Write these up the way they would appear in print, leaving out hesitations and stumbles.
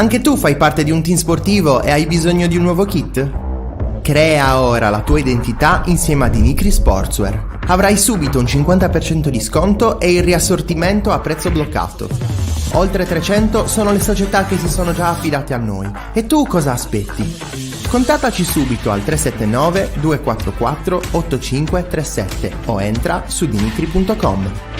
Anche tu fai parte di un team sportivo e hai bisogno di un nuovo kit? Crea ora la tua identità insieme a Dinicri Sportswear. Avrai subito un 50% di sconto e il riassortimento a prezzo bloccato. Oltre 300 sono le società che si sono già affidate a noi. E tu cosa aspetti? Contattaci subito al 379 244 8537 o entra su dinicri.com.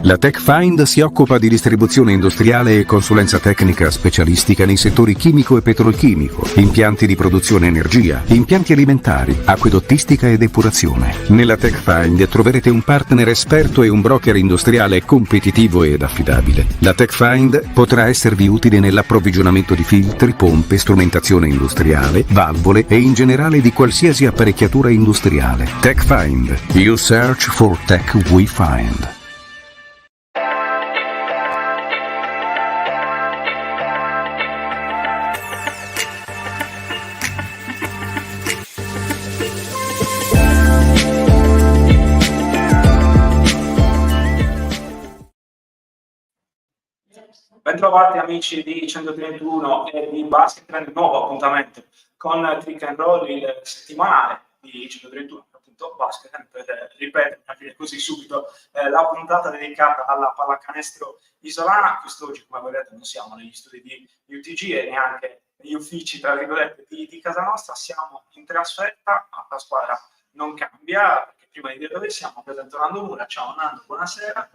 La TechFind si occupa di distribuzione industriale e consulenza tecnica specialistica nei settori chimico e petrolchimico, impianti di produzione energia, impianti alimentari, acquedottistica e depurazione. Nella TechFind troverete un partner esperto e un broker industriale competitivo ed affidabile. La TechFind potrà esservi utile nell'approvvigionamento di filtri, pompe, strumentazione industriale, valvole e in generale di qualsiasi apparecchiatura industriale. TechFind. You search for tech we find. Bentrovati amici di 131 e di Basket Trend, nuovo appuntamento con Trick and Roll, il settimanale di 131, appunto Basket, per ripetere così subito la puntata dedicata alla pallacanestro isolana. Quest'oggi, come vedete, non siamo negli studi di UTG e neanche negli uffici, tra virgolette, di casa nostra, siamo in trasferta, ma la squadra non cambia, perché prima di dire dove siamo, presento Nando Mura. Ciao Nando, buonasera.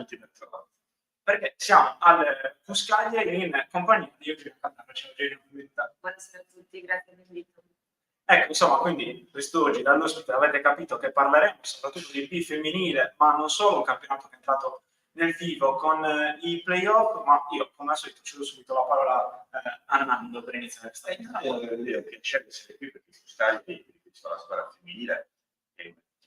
Perché siamo al Fuscaglia in compagnia di Eugenio Cannaro. Ciao Eugenio, buonasera a tutti, grazie per l'invito. Ecco, insomma, quindi quest'oggi dall'ospite avete capito che parleremo soprattutto di B femminile, ma non solo, un campionato che è entrato nel vivo con i playoff, ma io come al solito cedo subito la parola a Nando per iniziare questa Devo dire che c'è di essere qui perché Fuscaglia, la squadra femminile,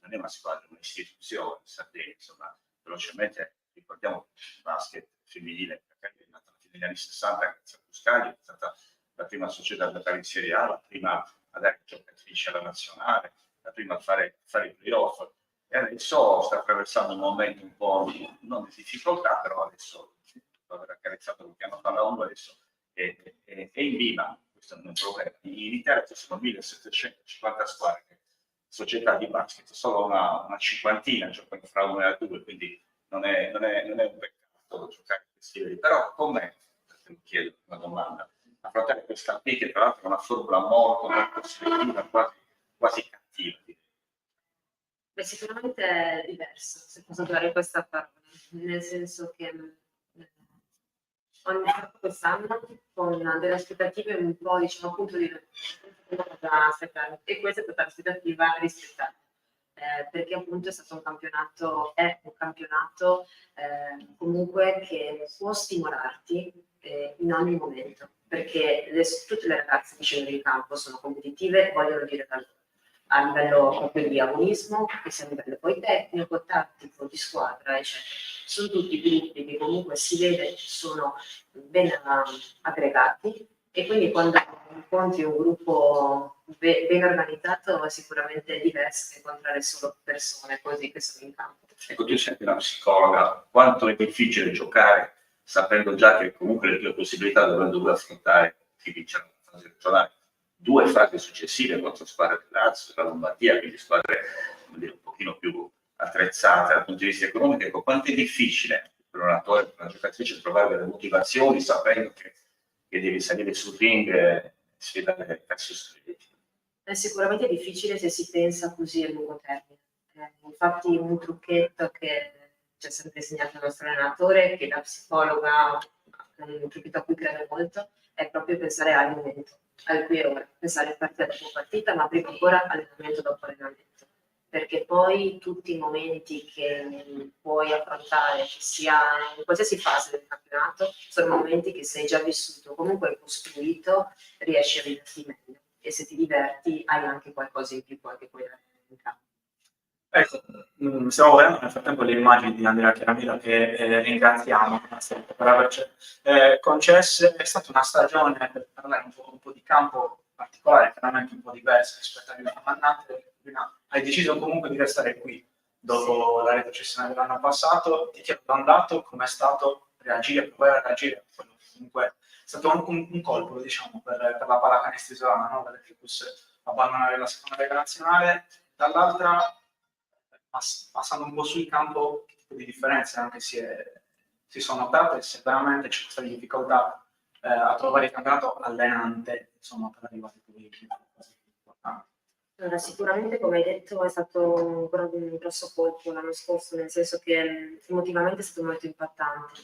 non è una squadra, è un'istituzione, sapete, insomma, velocemente. Ricordiamo il basket femminile, che è nata negli anni 60, grazie a Fuscaglia, è stata la prima società ad andare in Serie A, la prima a dare giocatrici alla nazionale, la prima a fare i playoff, e adesso sta attraversando un momento un po' non di difficoltà, però adesso dopo aver accarezzato qualche anno fa la Umbro, adesso è in viva, questo non è un problema. In Italia ci sono 1750 squadre, società di basket, solo una cinquantina giocano fra 1 e 2, quindi non è un peccato giocare in questi livelli. Però come, mi chiedo una domanda, affrontare questa P che tra l'altro è una formula molto selettiva, quasi cattiva. Beh, sicuramente è diverso, se posso usare questa parola, nel senso che ho iniziato quest'anno con delle aspettative un po', diciamo, appunto da aspettare, e questa è stata l'aspettativa rispettata. Perché appunto è un campionato comunque che può stimolarti in ogni momento, perché tutte le ragazze che scendono in campo sono competitive, vogliono dire a livello proprio di agonismo, che sia a livello poi tecnico, tattico, di squadra, eccetera. Sono tutti gruppi che comunque si vede sono ben aggregati, e quindi quando incontri un gruppo ben organizzato è sicuramente diverso che incontrare solo persone così che sono in campo. Ecco, tu sei una psicologa, quanto è difficile giocare sapendo già che comunque le tue possibilità dovranno affrontare chi vince la fase regionale, 2 fasi successive contro squadre del Lazio, della Lombardia, quindi squadre un pochino più attrezzate dal punto di vista economico. Ecco, quanto è difficile per un attore, per una giocatrice trovare delle motivazioni sapendo che devi salire sul ring e sfidare verso stretti. È sicuramente difficile se si pensa così a lungo termine. Infatti un trucchetto che ci ha sempre insegnato il nostro allenatore, che da psicologa un trucchetto a cui credo molto, è proprio pensare al momento, al qui e ora, pensare partita dopo partita, ma prima ancora allenamento dopo allenamento. Perché poi tutti i momenti che puoi affrontare, che sia in qualsiasi fase del campionato, sono momenti che sei già vissuto, comunque hai costruito, riesci a viverti meglio, e se ti diverti hai anche qualcosa in più che puoi dare in campo. Ecco, stiamo vedendo nel frattempo le immagini di Andrea Chiaramino, che ringraziamo per averci concesse. È stata una stagione, per parlare un po' di campo particolare, chiaramente un po' diversa rispetto alle annate. Hai deciso comunque di restare qui dopo la retrocessione dell'anno passato. Ti chiedo, andato, com'è stato reagire, provare a reagire. Comunque è stato un colpo, diciamo, per la pallacanestro isolana, no? Per Ficus abbandonare la seconda lega nazionale. Dall'altra, passando un po' sul campo, che tipo di differenze anche si sono notate, se veramente c'è questa difficoltà a trovare il campionato allenante, insomma, per arrivare poi importanti. Allora, sicuramente, come hai detto, è stato un grosso colpo l'anno scorso, nel senso che emotivamente è stato molto impattante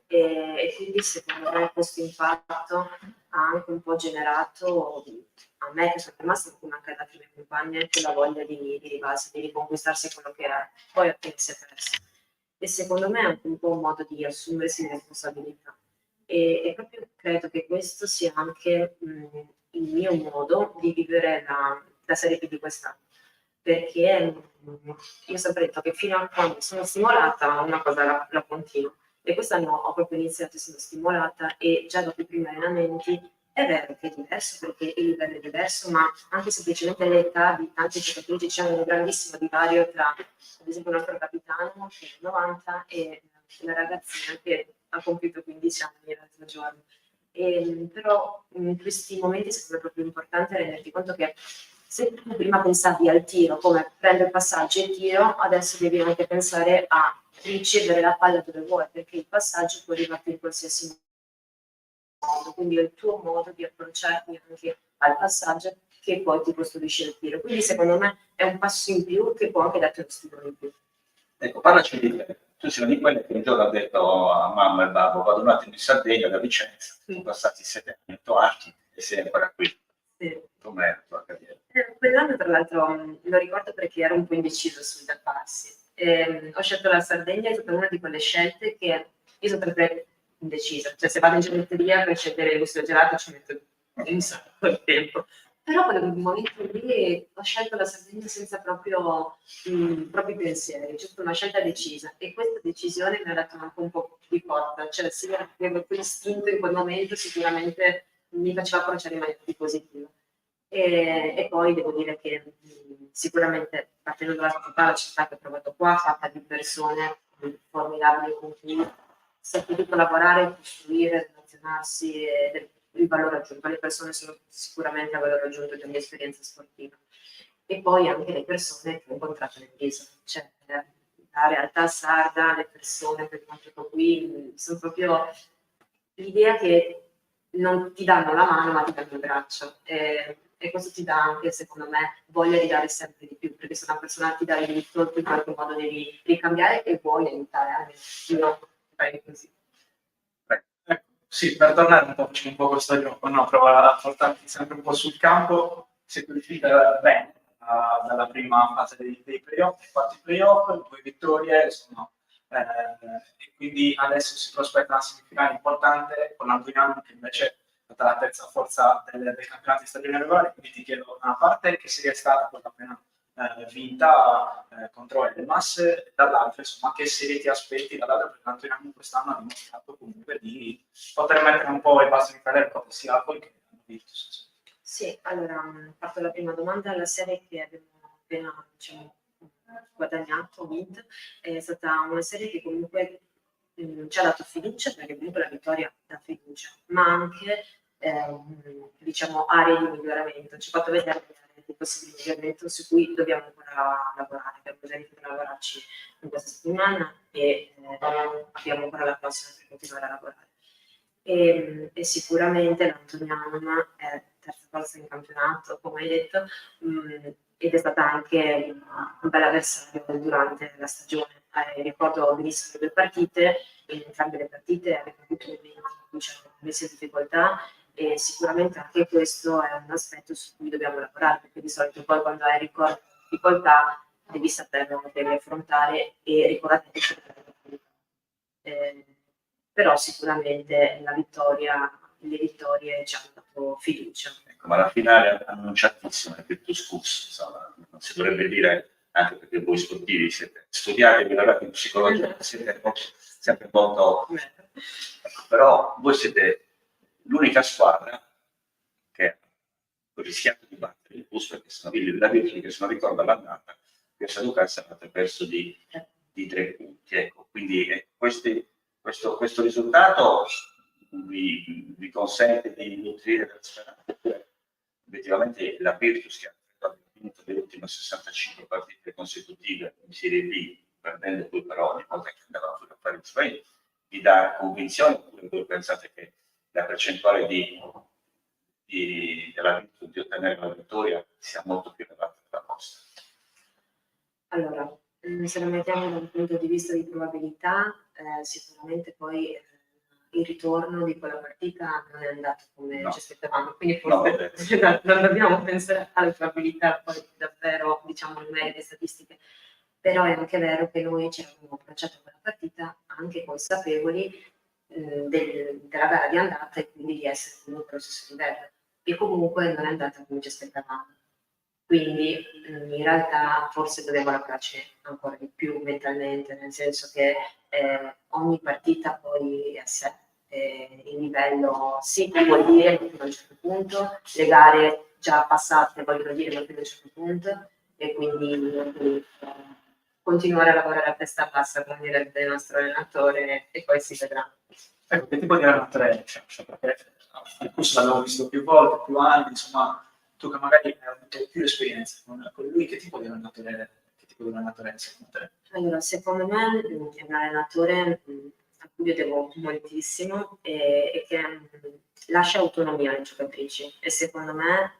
e quindi secondo me questo impatto ha anche un po' generato a me, che sono rimasta, come anche ad altre mie compagne, quella voglia di rivalsa, di riconquistarsi quello che era. Poi appena si è perso. E secondo me è anche un po' un modo di assumersi le responsabilità. E proprio credo che questo sia anche il mio modo di vivere la Serie B di quest'anno, perché io ho sempre detto che fino a quando sono stimolata una cosa la continuo, e quest'anno ho proprio iniziato essendo stimolata e già dopo i primi allenamenti è vero che è diverso perché il livello è diverso, ma anche semplicemente l'età di tanti giocatori, c'è un grandissimo divario tra ad esempio il nostro capitano che è 90 e la ragazzina che ha compiuto 15 anni l'altro giorno. Però in questi momenti sembra proprio importante renderti conto che se tu prima pensavi al tiro come prendere il passaggio e tiro, adesso devi anche pensare a ricevere la palla dove vuoi, perché il passaggio può arrivarti in qualsiasi modo, quindi è il tuo modo di approcciarti anche al passaggio che poi ti costruisce il tiro. Quindi secondo me è un passo in più che può anche darti uno stimolo in più. Ecco, parlaci di te. Tu sei una di quelle che un giorno ha detto a mamma e babbo: vado un attimo in Sardegna da Vicenza, sono passati 7 anni, 8 anni e sei ancora qui. Sì. Com'è la tua carriera? Quell'anno tra l'altro lo ricordo perché ero un po' indeciso sul da farsi. Ho scelto la Sardegna, è stata una di quelle scelte che io sono sempre indecisa, cioè se vado in gelatteria per scegliere il gusto del gelato ci metto un sacco di tempo. Però quel momento lì ho scelto la Sardegna senza proprio propri pensieri, c'è stata una scelta decisa e questa decisione mi ha dato anche un po' di forza, cioè se avevo quell'istinto in quel momento sicuramente mi faceva approcciare in maniera più positiva. E poi devo dire che sicuramente partendo dalla città, la città che ho trovato qua, fatta di persone formidabili con cui si è potuto lavorare, costruire, relazionarsi e il valore aggiunto. Le persone sono sicuramente a valore aggiunto di ogni esperienza sportiva. E poi anche le persone che ho incontrato nell'isola, cioè la realtà sarda, le persone che ho incontrato qui, sono proprio l'idea che non ti danno la mano ma ti danno il braccio e questo ti dà anche secondo me voglia di dare sempre di più, perché se una persona ti dà aiuto tu in qualche modo devi ricambiare e vuoi aiutare, almeno io farei così. Sì, per tornare un po' a questo gioco, no? Prova a portarti sempre un po' sul campo, si qualifica bene dalla prima fase dei playoff, quarti playoff, 2 vittorie, insomma, e quindi adesso si prospetta una semifinale importante con l'Antoniano che invece è stata la terza forza del campionato di stagione regolare, quindi ti chiedo da una parte che serie è stata quella appena vinta contro Elmas, e dall'altra insomma che serie ti aspetti dall'altra, perché l'Antoniano quest'anno ha dimostrato comunque di poter mettere un po' i passi in fratello sia poi che hanno vinto. Sì, allora parto dalla prima domanda. La serie che abbiamo appena guadagnato, vinto, è stata una serie che comunque ci ha dato fiducia, perché comunque la vittoria dà fiducia, ma anche diciamo aree di miglioramento, ci ha fatto vedere dei possibili miglioramenti su cui dobbiamo ancora lavorare, abbiamo già iniziato a lavorarci in questa settimana e abbiamo ancora la prossima per continuare a lavorare. E sicuramente l'Antoniana è terza forza in campionato, come hai detto, ed è stata anche un bel avversario durante la stagione. Ricordo benissimo 2 partite, in entrambe le partite abbiamo avuto momenti in cui c'erano messe difficoltà e sicuramente anche questo è un aspetto su cui dobbiamo lavorare, perché di solito poi quando hai difficoltà devi saperlo, devi affrontare e ricordare che c'è però sicuramente le vittorie ci hanno dato fiducia. Ecco, ma la finale annunciatissima è Virtus-Cus, insomma, non si dovrebbe dire, anche perché voi sportivi siete studiati, vi lavorate in psicologia, siete sempre molto... Ecco, però voi siete l'unica squadra che ha rischiato di battere il Cus, perché sono la Virtus, che se non ricordo l'annata, che San Luca è stato perso di 3 punti. Ecco, quindi queste questo risultato vi consente di nutrire la speranza. Effettivamente la Virtus, che ha vinto le ultime 65 partite consecutive in Serie B, perdendo poi però ogni volta che andava a fare il Spain, vi dà convinzione, oppure voi pensate che la percentuale della Virtus di ottenere la vittoria sia molto più elevata della vostra? Allora, se la mettiamo da un punto di vista di probabilità, sicuramente poi il ritorno di quella partita non è andato come ci aspettavamo, quindi forse non dobbiamo pensare alle probabilità poi davvero, diciamo, numeriche statistiche, però è anche vero che noi ci abbiamo approcciato a quella partita anche consapevoli della gara di andata e quindi di essere comunque allo stesso livello, e comunque non è andata come ci aspettavamo. Quindi in realtà forse dobbiamo lavorarci ancora di più mentalmente, nel senso che ogni partita poi è a sé. Il livello sì, vuol dire fino a un certo punto, le gare già passate vogliono dire fino a un certo punto, e quindi continuare a lavorare a testa bassa, come direbbe il nostro allenatore, e poi si vedrà. Ecco, che tipo di allenatore è? Cioè, perché il corso l'abbiamo visto più volte, più anni, insomma, tu che magari hai avuto più esperienza con lui, che tipo di allenatore è secondo te? Allora, secondo me è un allenatore a cui io devo moltissimo e che lascia autonomia alle giocatrici, e secondo me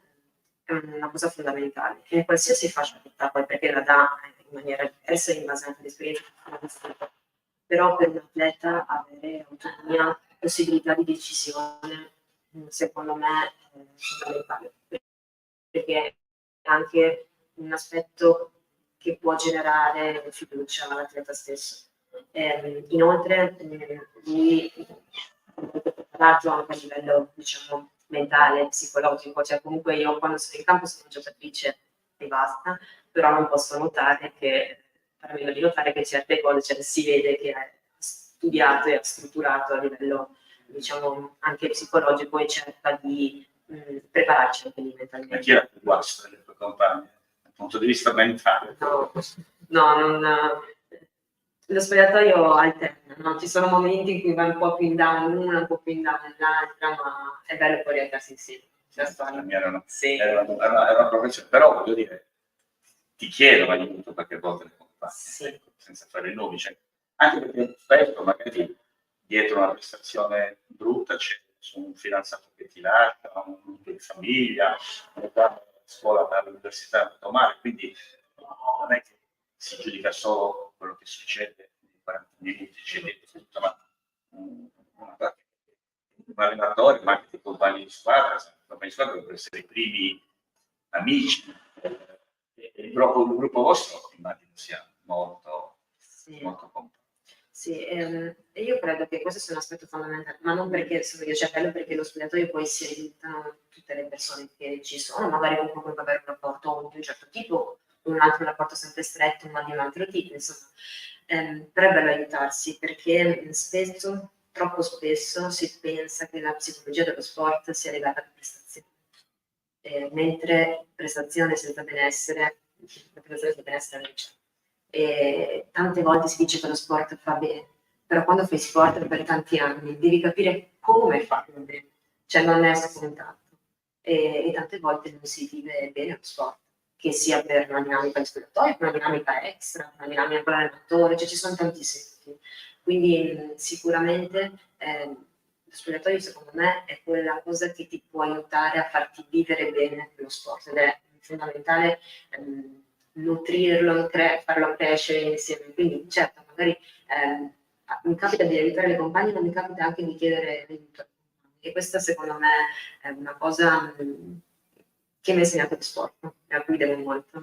è una cosa fondamentale in qualsiasi fascia d'età, poi perché la dà in maniera diversa in base anche all'esperienza che ha vissuto. Però per un atleta avere autonomia, possibilità di decisione, secondo me è fondamentale, perché è anche un aspetto che può generare fiducia all'atleta stesso. Inoltre lui raggio anche a livello, diciamo, mentale, psicologico, cioè comunque io quando sono in campo sono una giocatrice e basta, però non posso notare che, almeno di notare che certe cose, cioè, si vede che ha studiato e ha strutturato a livello, diciamo, anche psicologico, e cerca di prepararci anche lì mentalmente. Ma chi era più guasto delle tue compagne dal punto di vista mentale? Lo spogliatoio alterna, no? Ci sono momenti in cui va un po' più in down una, un po' più in down l'altra, ma è bello poi rialzarsi insieme. La mia era Sì. era una professione, però voglio dire, ti chiedo aiuto qualche volta le compagne, Sì. ecco, senza fare i nomi, cioè, anche perché spesso magari dietro una prestazione brutta c'è un fidanzato che ti lascia, un gruppo di famiglia, a scuola, all'università è andato male, quindi non è che si giudica solo quello che succede in 40 minuti, c'è dentro tutta un allenatore, ma anche i compagni di squadra. I compagni di squadra dovrebbero essere i primi amici. Il gruppo vostro immagino sia molto compatto. Sì, e io credo che questo sia un aspetto fondamentale, ma non perché sono io, cioè bello perché lo spogliatoio poi si aiutano tutte le persone che ci sono, magari con cui puoi avere un rapporto di un certo tipo, un altro rapporto sempre stretto, ma di un altro tipo, insomma. Però è bello aiutarsi, perché spesso, troppo spesso, si pensa che la psicologia dello sport sia legata alla prestazione, mentre prestazione senza benessere, la prestazione senza benessere non c'è. E tante volte si dice che lo sport fa bene, però quando fai sport per tanti anni devi capire come farlo bene, cioè non è scontato, e tante volte non si vive bene lo sport, che sia per una dinamica di spogliatoio, per una dinamica extra, una dinamica con l'allenatore, cioè ci sono tantissimi motivi. Quindi sicuramente lo spogliatoio secondo me è quella cosa che ti può aiutare a farti vivere bene lo sport, ed è fondamentale nutrirlo, farlo crescere insieme. Quindi certo, magari mi capita di aiutare le compagne, ma mi capita anche di chiedere aiuto. E questa secondo me è una cosa che mi ha insegnato lo sport, e a cui devo molto.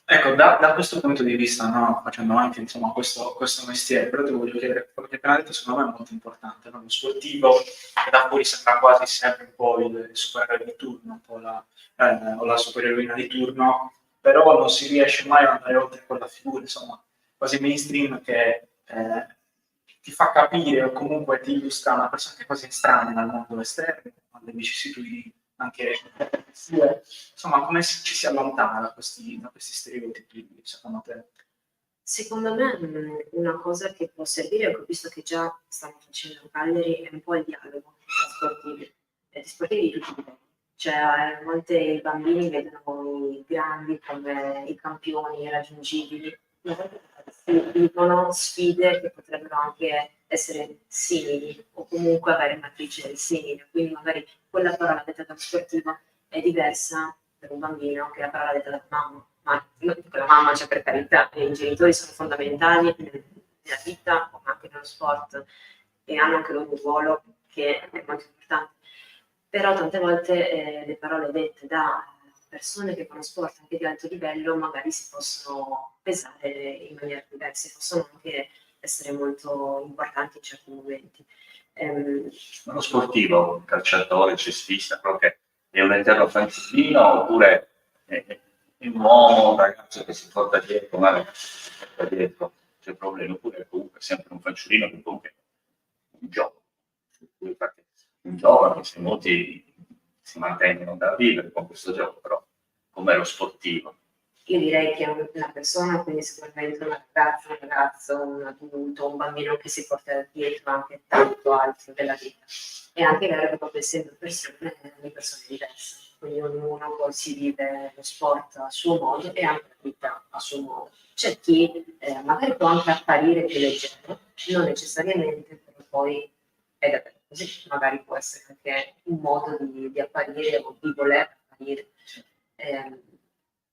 Ecco, da questo punto di vista, no, facendo anche insomma, questo mestiere, però ti voglio chiedere, quello che appena detto secondo me è molto importante, no? Lo sportivo, che da fuori sembra quasi sempre un po' il supereroe di turno, un po' o la supereroina di turno, però non si riesce mai ad andare oltre quella figura, insomma, quasi mainstream, che ti fa capire o comunque ti illustra una persona che è quasi estranea al mondo esterno, alle vicissitudini anche insomma, come ci si allontana da questi stereotipi, secondo te? Secondo me una cosa che può servire, che ho visto che già stanno facendo a Cagliari, è un po' il dialogo tra sportivi, sportivi di tutti i livelli. Cioè, a volte i bambini vedono i grandi come i campioni irraggiungibili, ma a volte si dicono sfide che potrebbero anche essere simili o comunque avere matrice simile, quindi magari quella parola detta da uno sportivo è diversa per un bambino che la parola detta dalla mamma. Ma io dico la mamma, cioè per carità, i genitori sono fondamentali nella vita, ma anche nello sport, e hanno anche loro un ruolo che è molto importante. Però tante volte le parole dette da persone che fanno sport anche di alto livello magari si possono pesare in maniera diversa, possono anche essere molto importanti in certi momenti. Uno sportivo, un calciatore, cestista, quello che è un eterno fanciullino, oppure è un uomo, un ragazzo che si porta dietro, una ragazza che si porta dietro, c'è problema, oppure comunque sempre un fanciullino che comunque è un gioco. Infatti, un giovane, se molti si mantengono da vivere con questo gioco, però come lo sportivo. Io direi che una persona, quindi sicuramente una ragazza, un ragazzo, un adulto, un bambino che si porta dietro anche tanto altro della vita. E anche vero che proprio essendo persone, ogni persona è diversa, quindi ognuno poi si vive lo sport a suo modo e anche la vita a suo modo. C'è chi magari può anche apparire più leggero, non necessariamente, però poi è davvero così, magari può essere anche un modo di apparire o di voler apparire.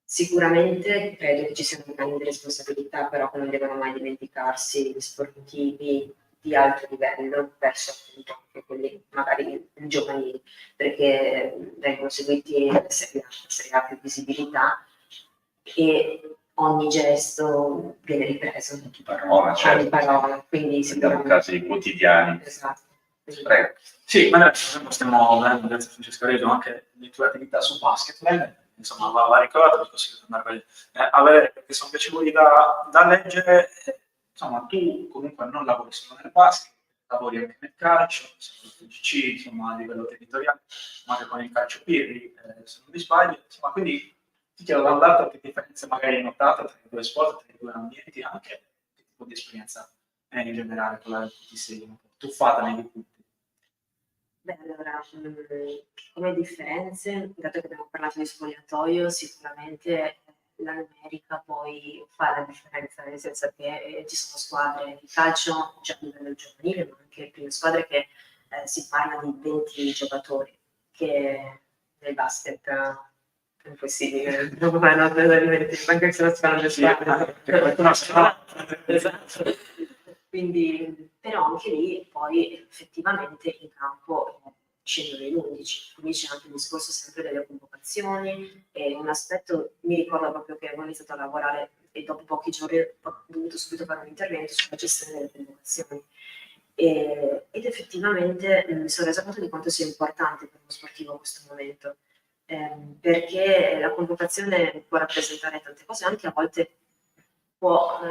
Sicuramente credo che ci siano grandi responsabilità, però che non devono mai dimenticarsi gli sportivi di alto livello verso appunto anche quelli magari giovanili, perché vengono seguiti la Serie A più visibilità e ogni gesto viene ripreso. Di parola, certo. Ogni parola, quindi Vediamo casi quotidiani. Esatto. Prego. Sì, ma adesso stiamo vedendo, grazie a Francesco Reggio, anche le tue attività su Basketball, insomma va ricordato, perché posso andare a vedere, perché sono piacevoli da leggere. Insomma, tu comunque non lavori solo nel basket, lavori anche nel calcio, soprattutto GC, insomma, a livello territoriale, ma anche con il calcio Pirri, se non mi sbaglio. Insomma, quindi ti chiedo da un lato che differenza magari hai notato tra i due sport, tra i due ambienti, anche che tipo di esperienza in generale quella che ti sei un po' tuffata nei punti. Beh, allora, come differenze, dato che abbiamo parlato di spogliatoio, sicuramente la numerica poi fa la differenza, nel senso che ci sono squadre di calcio già a livello giovanile, ma anche prime squadre che si parla di 20 giocatori, che nel basket è impossibile, non vanno a prendere 20, anche se non si fanno le squadre. Esatto. Quindi, però anche lì poi effettivamente in campo scendono in 11, quindi c'è anche il discorso sempre delle convocazioni e un aspetto, mi ricordo proprio che avevo iniziato a lavorare e dopo pochi giorni ho dovuto subito fare un intervento sulla gestione delle convocazioni ed effettivamente mi sono resa conto di quanto sia importante per uno sportivo questo momento, perché la convocazione può rappresentare tante cose, anche a volte può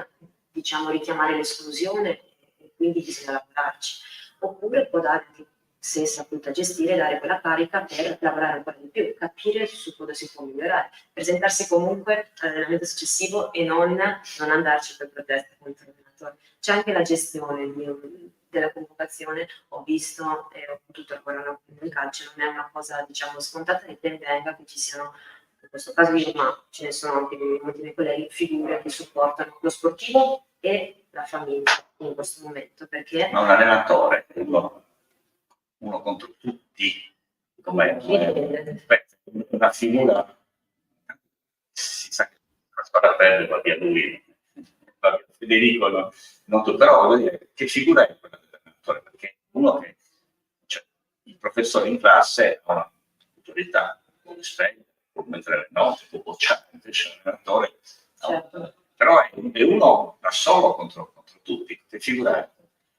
diciamo richiamare l'esclusione e quindi bisogna lavorarci, oppure può dare, se saputa gestire, dare quella carica per lavorare ancora di più, capire su cosa si può migliorare, presentarsi comunque all'allenamento successivo e non andarci per protesta contro l'allenatore. C'è anche la gestione della convocazione, ho visto e ho potuto lavorare nel calcio, non è una cosa diciamo scontata e ben venga che ci siano, in questo caso io, ma ce ne sono anche molti miei colleghi, figure che supportano lo sportivo e la famiglia in questo momento, perché ma un allenatore, uno contro tutti, come una figura, si sa che la squadra perde, va via lui, va via Federico, no? Non tutto, però voglio dire, che figura è quella dell'allenatore? Perché uno che, cioè, il professore in classe ha un'autorità, può spegnere, può mettere le note, può bocciare, invece l'allenatore, certo. Però è uno da solo contro tutti, che figura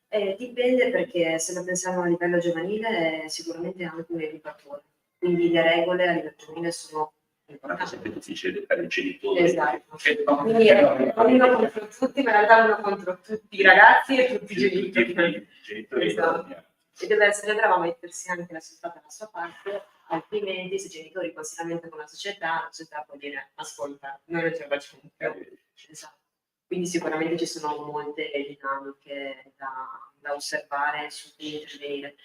è? Dipende, perché se lo pensiamo a livello giovanile è sicuramente anche un educatore, quindi le regole a livello giovanile sono importanti. È difficile per i genitori. Esatto. Quindi è uno contro tutti, ma in realtà uno contro tutti i ragazzi e tutti i genitori. Esatto. E deve essere bravo a mettersi anche la società dalla sua parte, altrimenti se i genitori considerano con la società può dire ascolta, noi non ce la facciamo più. Esatto. Quindi sicuramente ci sono molte dinamiche da osservare su cui intervenire.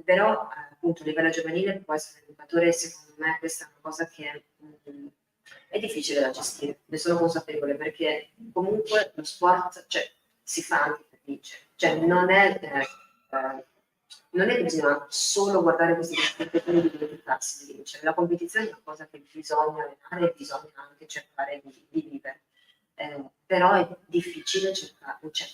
Però appunto a livello giovanile può essere un educatore, secondo me questa è una cosa che è difficile da gestire, ne sono consapevole, perché comunque lo sport, cioè, si fa anche per vincere, cioè non è che bisogna solo guardare questi competizioni di dimenticarsi di vincere, la competizione è una cosa che bisogna allenare e bisogna anche cercare di vivere. Però è difficile cioè,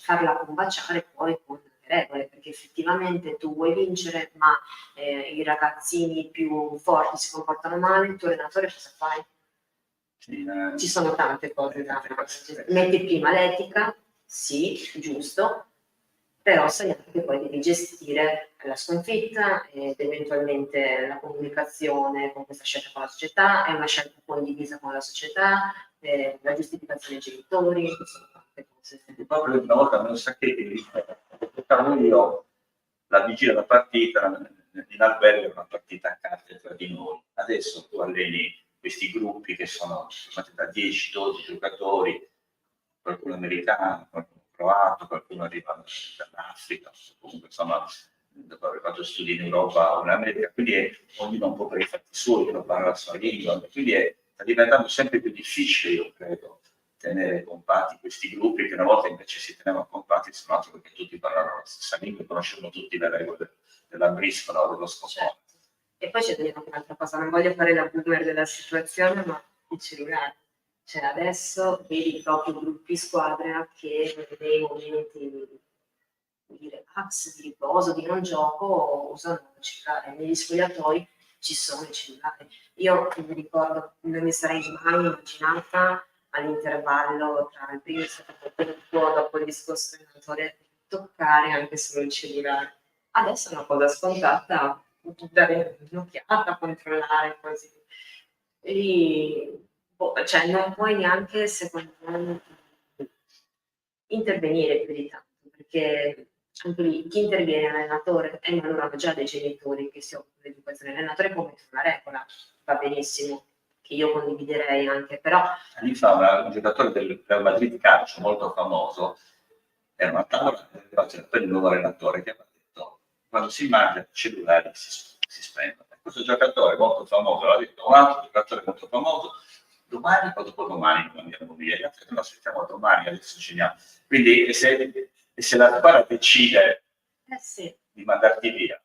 farla combaciare poi con le regole, perché effettivamente tu vuoi vincere, ma i ragazzini più forti si comportano male, il tuo allenatore cosa fai? Sì, Ci sono tante cose da metti prima l'etica, sì, giusto, però sai anche che poi devi gestire la sconfitta ed eventualmente la comunicazione con questa scelta con la società, è una scelta condivisa con la società, la giustificazione dei genitori, sono tante cose. proprio una volta non sa che giocavo io la vigilia della partita in albergo, una partita a carte tra di noi. Adesso tu alleni questi gruppi che sono da 10-12 giocatori, qualcuno americano, qualcuno croato, qualcuno arriva dall'Africa, comunque insomma dopo aver fatto studi in Europa o in America, quindi ognuno un po' per i fatti suoi, non parla la sua lingua, quindi sta diventando sempre più difficile, io credo, tenere compatti questi gruppi che una volta invece si tenevano compatti, se non altro perché tutti parlavano la stessa lingua e conoscevano tutti le regole della briscola o dello scopone. Certo. E poi c'è da dire anche un'altra cosa, non voglio fare la boomer della situazione, ma il cellulare. Cioè adesso vedi proprio gruppi squadra che nei momenti di relax, di riposo, di non gioco usano il cellulare. Negli spogliatoi ci sono i cellulari. Io mi ricordo, non mi sarei mai immaginata all'intervallo tra il primo e il secondo tempo, dopo il discorso allenatore, toccare anche solo il cellulare. Adesso è una cosa scontata, dare un'occhiata, controllare così. Cioè, non puoi neanche, secondo me, intervenire più di tanto, perché anche lì chi interviene è l'allenatore e non hanno già dei genitori che si occupano di educazione. L'allenatore può mettere una regola, va benissimo, che io condividerei anche, però... Anni fa un giocatore del Real Madrid calcio molto famoso, era una tavola, c'era il nuovo allenatore che aveva detto quando si mangia i cellulari si spengono. Questo giocatore molto famoso aveva detto un altro giocatore molto famoso, domani o dopodomani non andiamo via, gli altri lo aspettiamo domani, adesso ci andiamo. Quindi se la squadra decide sì. di mandarti via,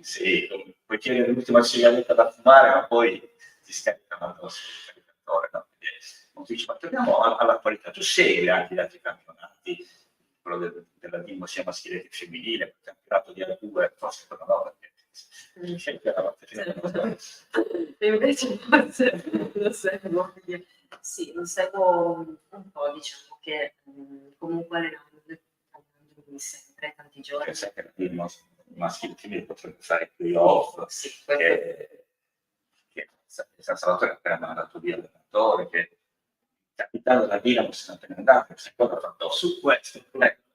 sì, puoi chiedere l'ultima sigaretta da fumare, ma poi ti scaricano addosso il caricatore. No? Ma torniamo all'attualità. Tu segui anche gli altri campionati, quello della Dimo sia maschile che femminile, il campionato di A2, forse quello no, perché invece forse lo seguo. Sì, lo seguo un po', diciamo che comunque allenandomi sempre tanti giorni. Sai che la Dimo maschile e femminile potrebbe fare i playoff, sì, che San Salvatore ha appena mandato via l'allenatore, che il capitano della Dinamo se n'è appena andato, questa cosa ha fatto su questo,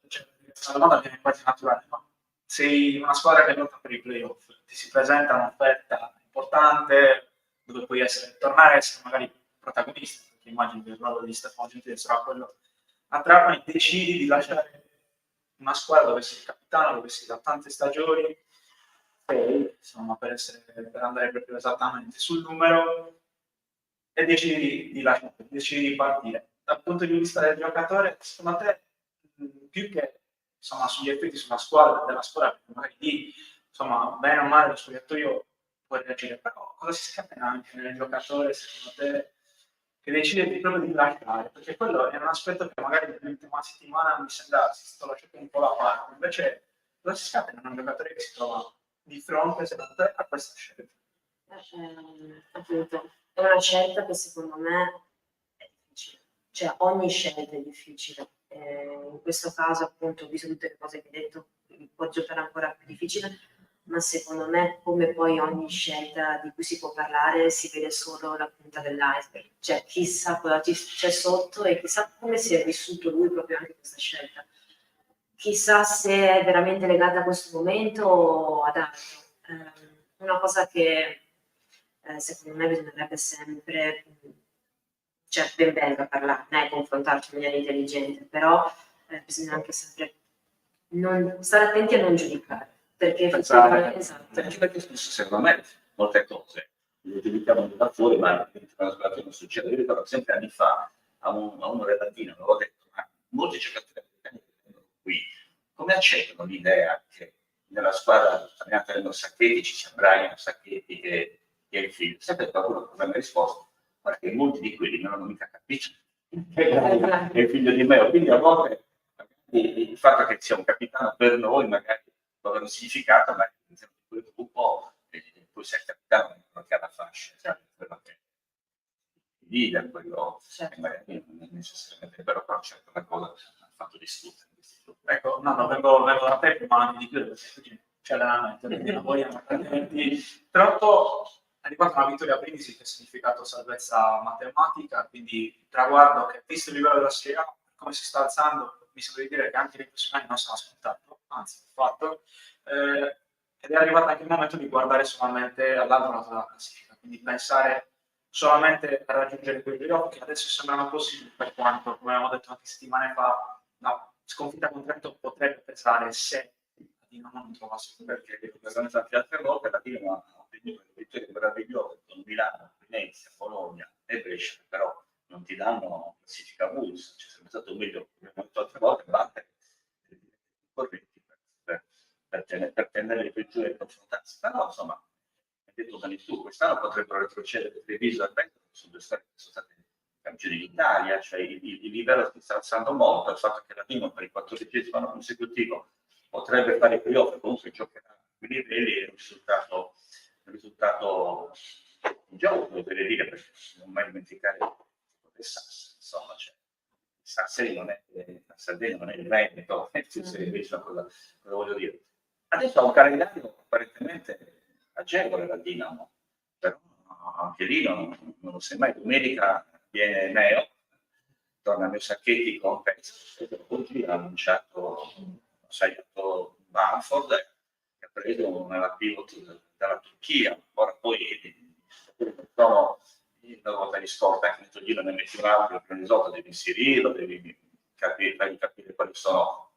cioè, la domanda viene quasi naturale, no? Sei una squadra che lotta per i playoff, ti si presenta un'offerta importante dove puoi tornare a essere magari protagonista, perché immagino che il ruolo di Stefano Gentile sarà quello a Trapani, decidi di lasciare una squadra dove sei il capitano, dove sei da tante stagioni, e insomma per andare proprio esattamente sul numero, e decidi di lasciare, decidi di partire. Dal punto di vista del giocatore, secondo te, più che insomma, sugli effetti sulla squadra, della squadra, perché magari lì, insomma, bene o male lo spogliatoio può reagire, però cosa si scatena anche nel giocatore, secondo te, che decide proprio di lasciare? Perché quello è un aspetto che magari durante una settimana mi sembra si sta lasciando un po' da parte, invece cosa si scatena in un giocatore che si trova di fronte, secondo te, a questa scelta? Appunto, è una scelta che secondo me è difficile, cioè ogni scelta è difficile. In questo caso, appunto, visto tutte le cose che hai detto, può giocare ancora più difficile, ma secondo me, come poi ogni scelta di cui si può parlare, si vede solo la punta dell'iceberg, cioè chissà cosa c'è sotto e chissà come si è vissuto lui proprio anche questa scelta. Chissà se è veramente legata a questo momento o ad altro. Una cosa che secondo me bisognerebbe sempre cioè ben venga parlare, confrontarci in maniera intelligente, però bisogna anche sempre stare attenti a non giudicare, perché effettivamente, esatto. Anche perché spesso, secondo me, molte cose le giudichiamo da fuori, ma non succede. Io ricordo sempre anni fa a uno della Latina, avevo detto, ma molti giocatori americani che vengono qui, come accettano l'idea che nella squadra allenata nello Sacchetti ci sia Brian Sacchetti che è il figlio? Sempre qualcuno che mi ha risposto, guarda che molti di quelli non hanno mica capito che è il figlio di Meo, quindi a volte il fatto che sia un capitano per noi magari può avere un significato, ma un po' poi sei il capitano che ha la fascia, quello che leader, quello che magari non è necessariamente vero, però certo una cosa ha fatto discutere. Ecco, no, vengo da te, ma anche di più, perché c'è l'allenamento, quindi non vogliamo troppo. Riguardo una vittoria a Brindisi che ha significato salvezza matematica, quindi traguardo che, visto il livello della Serie A, come si sta alzando, mi sembra di dire che anche nei prossimi anni non sarà scontato, anzi, fatto. Ed è arrivato anche il momento di guardare solamente all'altro lato della classifica, quindi pensare solamente a raggiungere quei playoff che adesso sembrano possibili, per quanto, come avevamo detto anche settimane fa, la sconfitta con Trento potrebbe pesare se di non trovasse, perché sono state altre volte la Dinamo ha ottenuto vittorie meravigliose con Milano, Venezia, Bologna e Brescia, però non ti danno classifica boost, c'è sempre stato un meglio, come ho detto altre volte, battere i corretti per tenere le peggiori e confrontarsi. Però insomma, hai detto bene tu, quest'anno potrebbero retrocedere Treviso e Trento, che sono due squadre che sono state campioni d'Italia, cioè il livello si sta alzando molto, il fatto che la Dinamo per il 14° anno consecutivo potrebbe fare i playoff, comunque giocherà a quei livelli, è un risultato un gioco, devo dire, perché non mai dimenticare il Sassari, insomma, cioè, il Sassari non è la Sardegna, non è il Veneto, cosa voglio dire. Adesso ha un calendario apparentemente agevole la Dinamo, però anche lì non lo sai mai. Domenica viene Meo, torna Meo Sacchetti con Pezzo, oggi ha annunciato Bamford, che ha preso una pivot dalla Turchia, ora poi sono una volta di scorta, anche nel giro ne metti un altro, prima di sotto devi inserirlo, devi fargli capire quali sono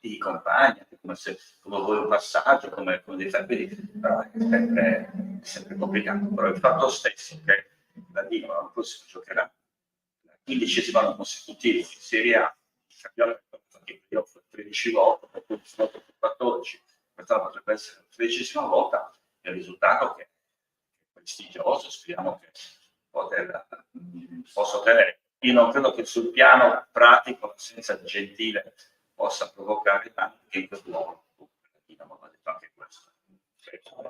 i compagni, come vuoi un passaggio, come devi fare, quindi però è sempre complicato. Però il fatto stesso che la Dinamo l'anno prossimo giocherà il 15° anno consecutivo in Serie A, Campionato che io 13 volte, poi 14, quest'anno potrebbe essere la 13ª volta, è il risultato che è prestigioso, speriamo che possa ottenere. Io non credo che sul piano pratico l'assenza Gentile possa provocare anche in questo modo. Dinamo ha detto anche questo.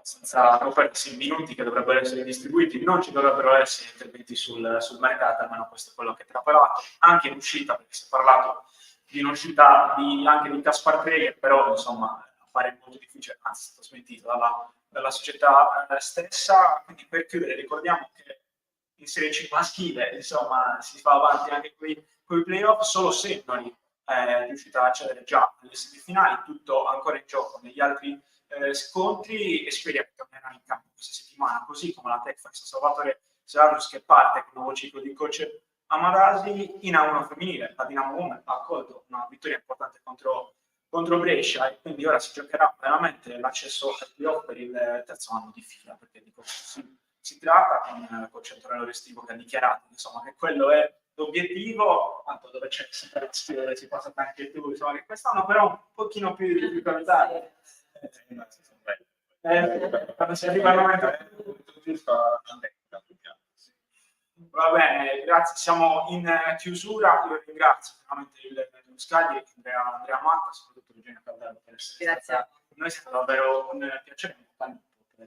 Senza perdersi i minuti che dovrebbero essere distribuiti, non ci dovrebbero essere interventi sul mercato, almeno questo è quello che trapelato, anche in uscita, perché si è parlato di un'uscita anche di Kaspar Dreyer, però insomma appare molto difficile, anzi è stato smentito dalla società stessa. Quindi per chiudere ricordiamo che in Serie C maschile insomma si fa avanti anche con i playoff, solo Sempoli è riuscita a accedere già alle semifinali, tutto ancora in gioco negli altri scontri, e speriamo che tornerà in campo questa settimana, così come la Tech San Salvatore Sergius che parte con un nuovo ciclo di coach Amarasi. In A1 femminile la Dinamo Women ha accolto una vittoria importante contro Brescia, e quindi ora si giocherà veramente l'accesso al playoff per il 3° anno di fila, perché di cosa si tratta, con il coach Antonello Restivo che ha dichiarato insomma che quello è l'obiettivo, tanto dove c'è sempre la sfida dove si passa anche tu, insomma, che quest'anno però un pochino più di difficoltà. Quando si arriva al momento va bene, grazie, siamo in chiusura. Io ringrazio veramente il Scagli, Andrea Matta, soprattutto Virginia Caldello per essere stata con noi, è stato davvero un piacere per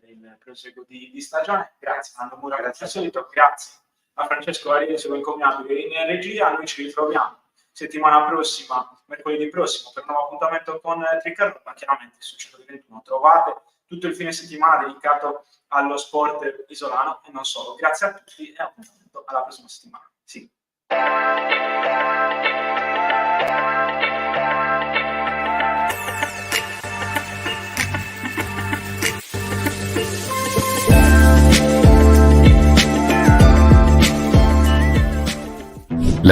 il proseguo di stagione. Grazie a Nando Mura, grazie al solito, grazie a Francesco Ariesi, incommiabile in regia. Noi ci ritroviamo settimana prossima, mercoledì prossimo, per un nuovo appuntamento con Tricarro, ma chiaramente su 121 trovate tutto il fine settimana dedicato allo sport isolano e non solo. Grazie a tutti e appuntamento alla prossima settimana. Sì.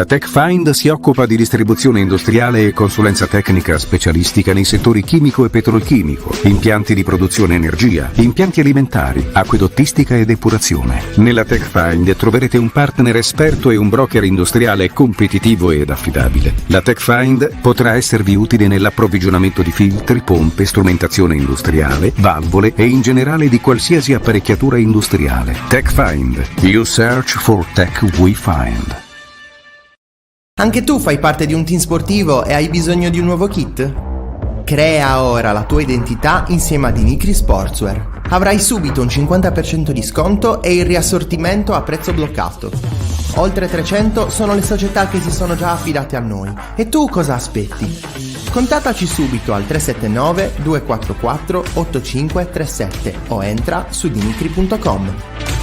La TechFind si occupa di distribuzione industriale e consulenza tecnica specialistica nei settori chimico e petrolchimico, impianti di produzione energia, impianti alimentari, acquedottistica e depurazione. Nella TechFind troverete un partner esperto e un broker industriale competitivo ed affidabile. La TechFind potrà esservi utile nell'approvvigionamento di filtri, pompe, strumentazione industriale, valvole e in generale di qualsiasi apparecchiatura industriale. TechFind. You search for tech we find. Anche tu fai parte di un team sportivo e hai bisogno di un nuovo kit? Crea ora la tua identità insieme a Dinicri Sportswear. Avrai subito un 50% di sconto e il riassortimento a prezzo bloccato. Oltre 300 sono le società che si sono già affidate a noi. E tu cosa aspetti? Contattaci subito al 379 244 8537 o entra su dinicri.com.